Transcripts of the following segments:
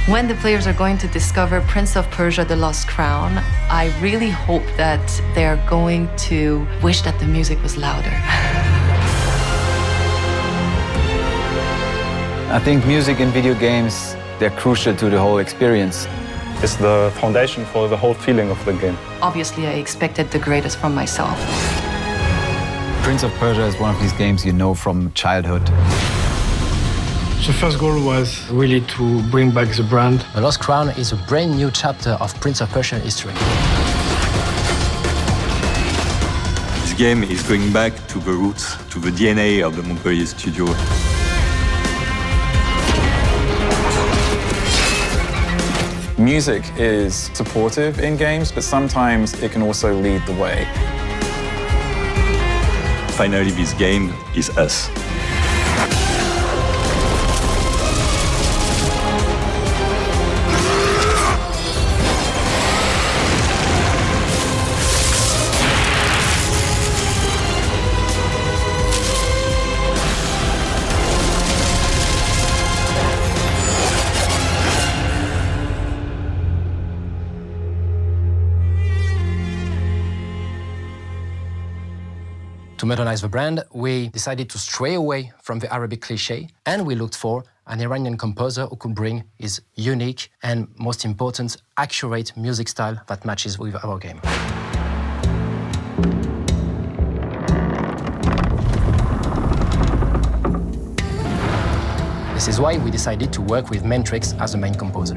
When the players are going to discover Prince of Persia: The Lost Crown, I really hope that they're going to wish that the music was louder. I think music in video games, they're crucial to the whole experience. It's the foundation for the whole feeling of the game. Obviously, I expected the greatest from myself. Prince of Persia is one of these games you know from childhood. The first goal was really to bring back the brand. The Lost Crown is a brand new chapter of Prince of Persia history. This game is going back to the roots, to the DNA of the Montpellier studio. Music is supportive in games, but sometimes it can also lead the way. Finally, this game is us. To modernize the brand, we decided to stray away from the Arabic cliché, and we looked for an Iranian composer who could bring his unique and, most important, accurate music style that matches with our game. This is why we decided to work with Mentrix as the main composer.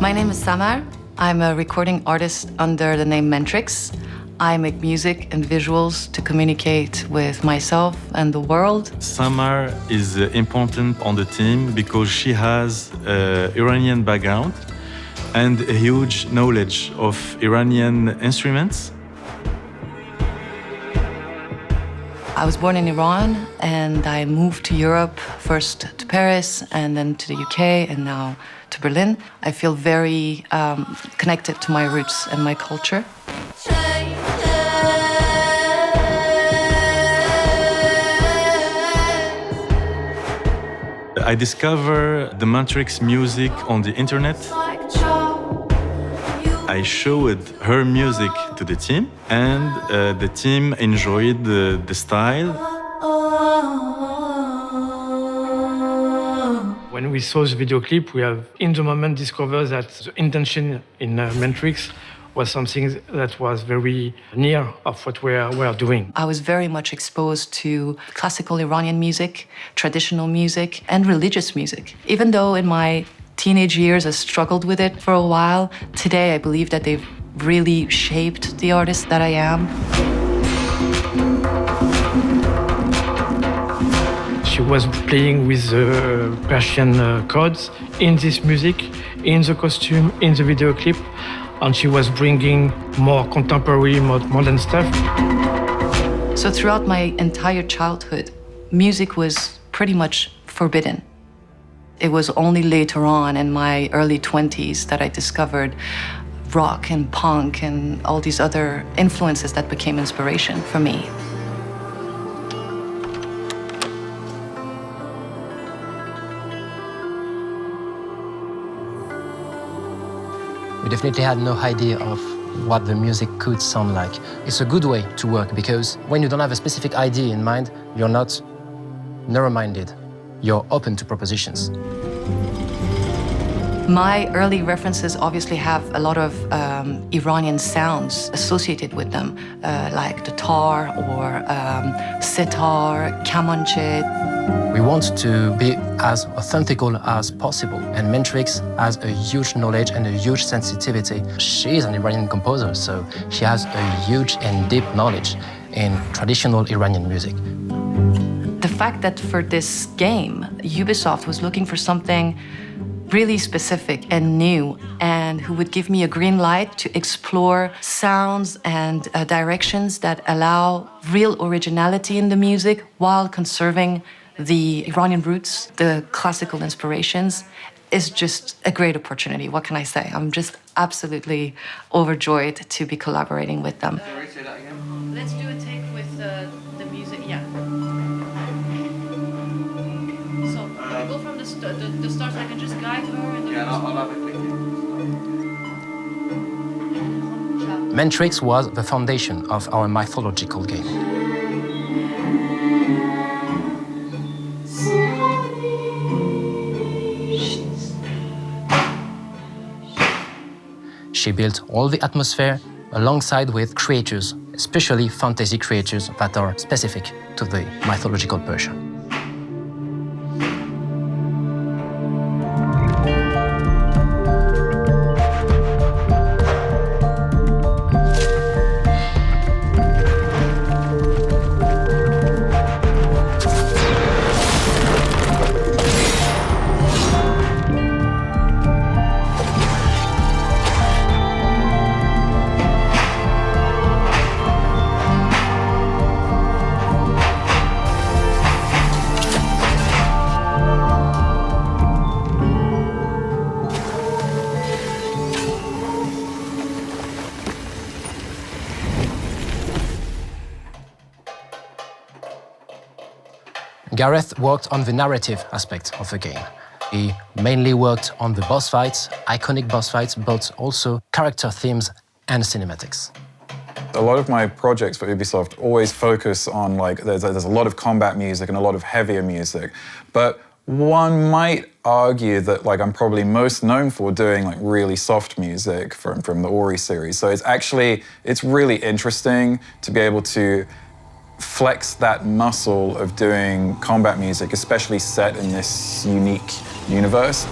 My name is Samar. I'm a recording artist under the name Mentrix. I make music and visuals to communicate with myself and the world. Samar is important on the team because she has an Iranian background and a huge knowledge of Iranian instruments. I was born in Iran and I moved to Europe, first to Paris and then to the UK and now to Berlin. I feel very connected to my roots and my culture. I discovered the Mentrix music on the internet. I showed her music to the team, and the team enjoyed the style. When we saw the video clip, we have in the moment discovered that the intention in Mentrix was something that was very near of what we are doing. I was very much exposed to classical Iranian music, traditional music, and religious music. Even though in my teenage years I struggled with it for a while, today I believe that they've really shaped the artist that I am. She was playing with the Persian codes in this music, in the costume, in the video clip, and she was bringing more contemporary, more modern stuff. So throughout my entire childhood, music was pretty much forbidden. It was only later on in my early 20s that I discovered rock and punk and all these other influences that became inspiration for me. We definitely had no idea of what the music could sound like. It's a good way to work because when you don't have a specific idea in mind, you're not narrow-minded. You're open to propositions. My early references obviously have a lot of Iranian sounds associated with them, like the tar or sitar, kamanche. We want to be as authentic as possible, and Mentrix has a huge knowledge and a huge sensitivity. She is an Iranian composer, so she has a huge and deep knowledge in traditional Iranian music. The fact that for this game, Ubisoft was looking for something really specific and new, and who would give me a green light to explore sounds and directions that allow real originality in the music while conserving the Iranian roots, the classical inspirations, is just a great opportunity. What can I say? I'm just absolutely overjoyed to be collaborating with them. Let's do a take with the music, yeah. the stars, I can just guide her. And Mentrix was the foundation of our mythological game. She built all the atmosphere alongside with creatures, especially fantasy creatures that are specific to the mythological Persia. Gareth worked on the narrative aspect of the game. He mainly worked on the boss fights, iconic boss fights, but also character themes and cinematics. A lot of my projects for Ubisoft always focus on, like, there's a lot of combat music and a lot of heavier music, but one might argue that, like, I'm probably most known for doing, like, really soft music from the Ori series. So it's really interesting to be able to flex that muscle of doing combat music, especially set in this unique universe.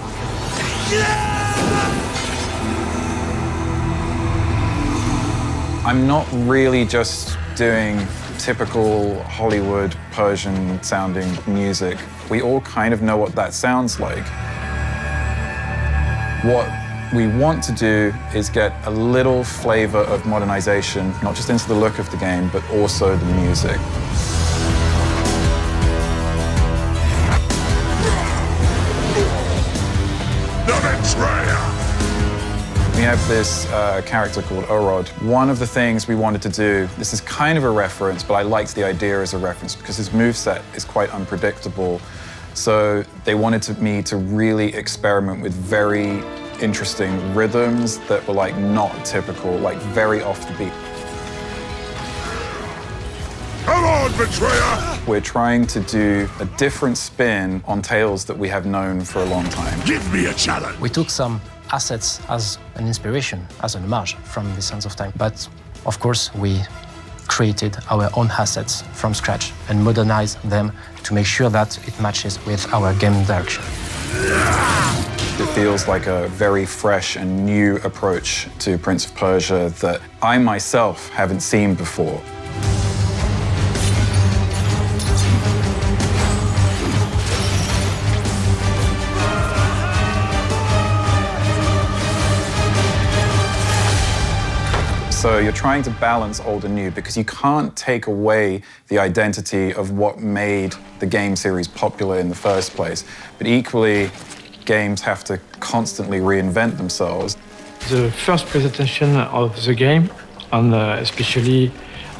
I'm not really just doing typical Hollywood Persian sounding music. We all kind of know what that sounds like. What we want to do is get a little flavor of modernization, not just into the look of the game, but also the music. We have this character called Orod. One of the things we wanted to do, this is kind of a reference, but I liked the idea as a reference because his moveset is quite unpredictable. So they wanted me to really experiment with very interesting rhythms that were, like, not typical, like very off the beat. Come on, betrayer! We're trying to do a different spin on tales that we have known for a long time. Give me a challenge! We took some assets as an inspiration, as an homage from The Sands of Time, but of course we created our own assets from scratch and modernized them to make sure that it matches with our game direction. It feels like a very fresh and new approach to Prince of Persia that I myself haven't seen before. So you're trying to balance old and new because you can't take away the identity of what made the game series popular in the first place. But equally, games have to constantly reinvent themselves. The first presentation of the game, and especially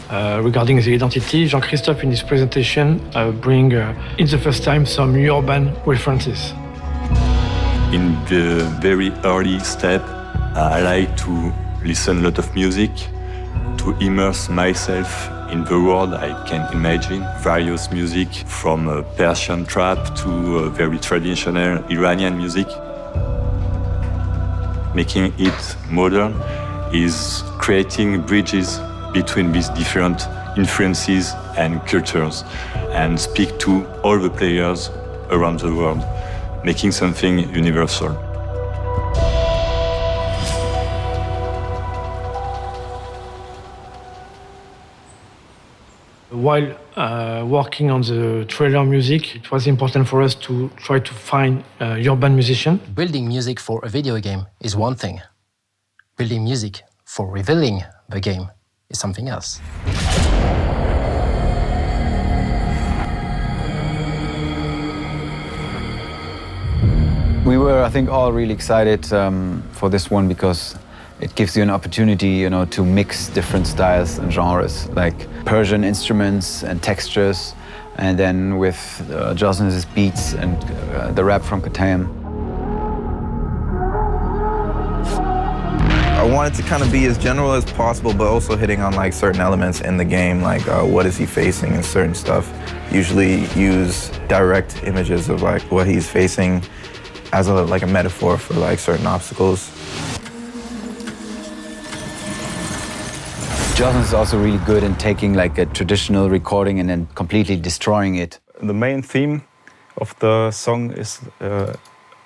regarding the identity, Jean-Christophe in his presentation bring in the first time some urban references. In the very early step, I like to listen a lot of music, to immerse myself in the world I can imagine. Various music from Persian trap to very traditional Iranian music. Making it modern is creating bridges between these different influences and cultures and speak to all the players around the world, making something universal. While working on the trailer music, it was important for us to try to find urban musicians. Building music for a video game is one thing. Building music for revealing the game is something else. We were, I think, all really excited for this one because it gives you an opportunity, to mix different styles and genres, like Persian instruments and textures, and then with Jocelyn's beats and the rap from Katam. I wanted to kind of be as general as possible, but also hitting on like certain elements in the game, like what is he facing and certain stuff. Usually use direct images of like what he's facing as like a metaphor for like certain obstacles. Jocelyn is also really good in taking like a traditional recording and then completely destroying it. The main theme of the song is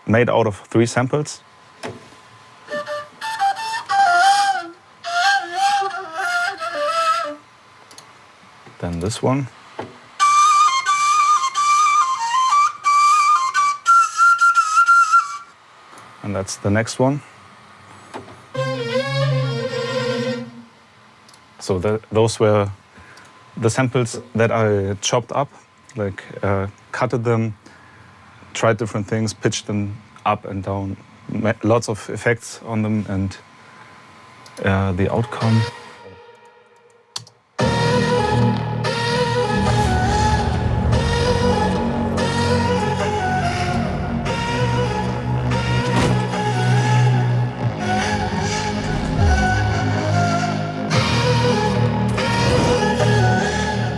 made out of 3 samples. Then this one. And that's the next one. So those were the samples that I chopped up, like cutted them, tried different things, pitched them up and down, lots of effects on them, and the outcome.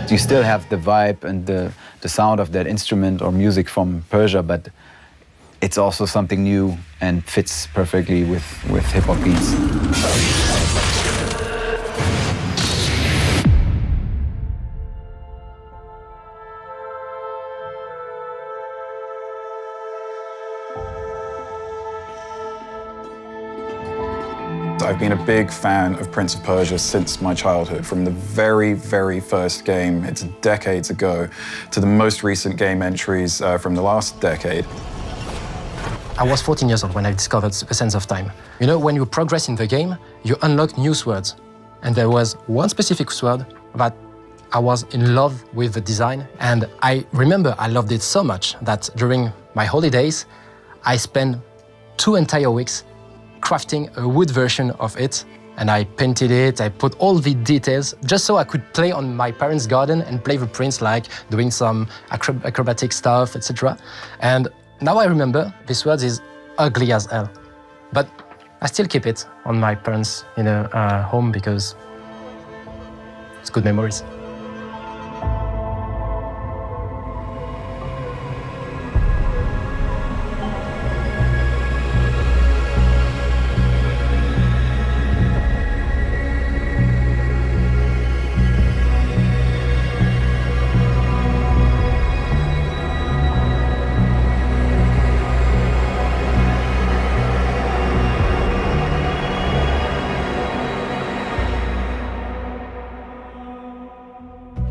You still have the vibe and the sound of that instrument or music from Persia, but it's also something new and fits perfectly with hip-hop beats. I've been a big fan of Prince of Persia since my childhood, from the very, very first game, it's decades ago, to the most recent game entries from the last decade. I was 14 years old when I discovered A Sense of Time. You know, when you progress in the game, you unlock new swords. And there was one specific sword that I was in love with the design. And I remember I loved it so much that during my holidays, I spent 2 entire weeks crafting a wood version of it, and I painted it, I put all the details just so I could play on my parents' garden and play the prince, like doing some acrobatic stuff, etc. And now I remember this sword is ugly as hell, but I still keep it on my parents' home because it's good memories.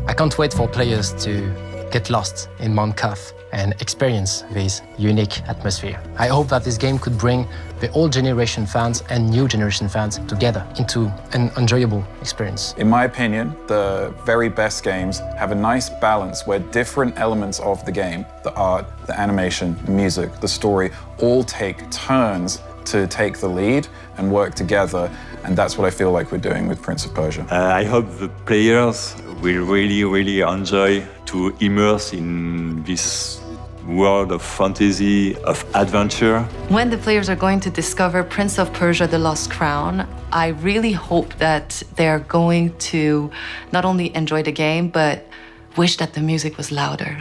I can't wait for players to get lost in Mount Kaf and experience this unique atmosphere. I hope that this game could bring the old generation fans and new generation fans together into an enjoyable experience. In my opinion, the very best games have a nice balance where different elements of the game, the art, the animation, the music, the story, all take turns to take the lead and work together, and that's what I feel like we're doing with Prince of Persia. I hope the players will really enjoy to immerse in this world of fantasy, of adventure. When the players are going to discover Prince of Persia: The Lost Crown, I really hope that they're going to not only enjoy the game, but wish that the music was louder.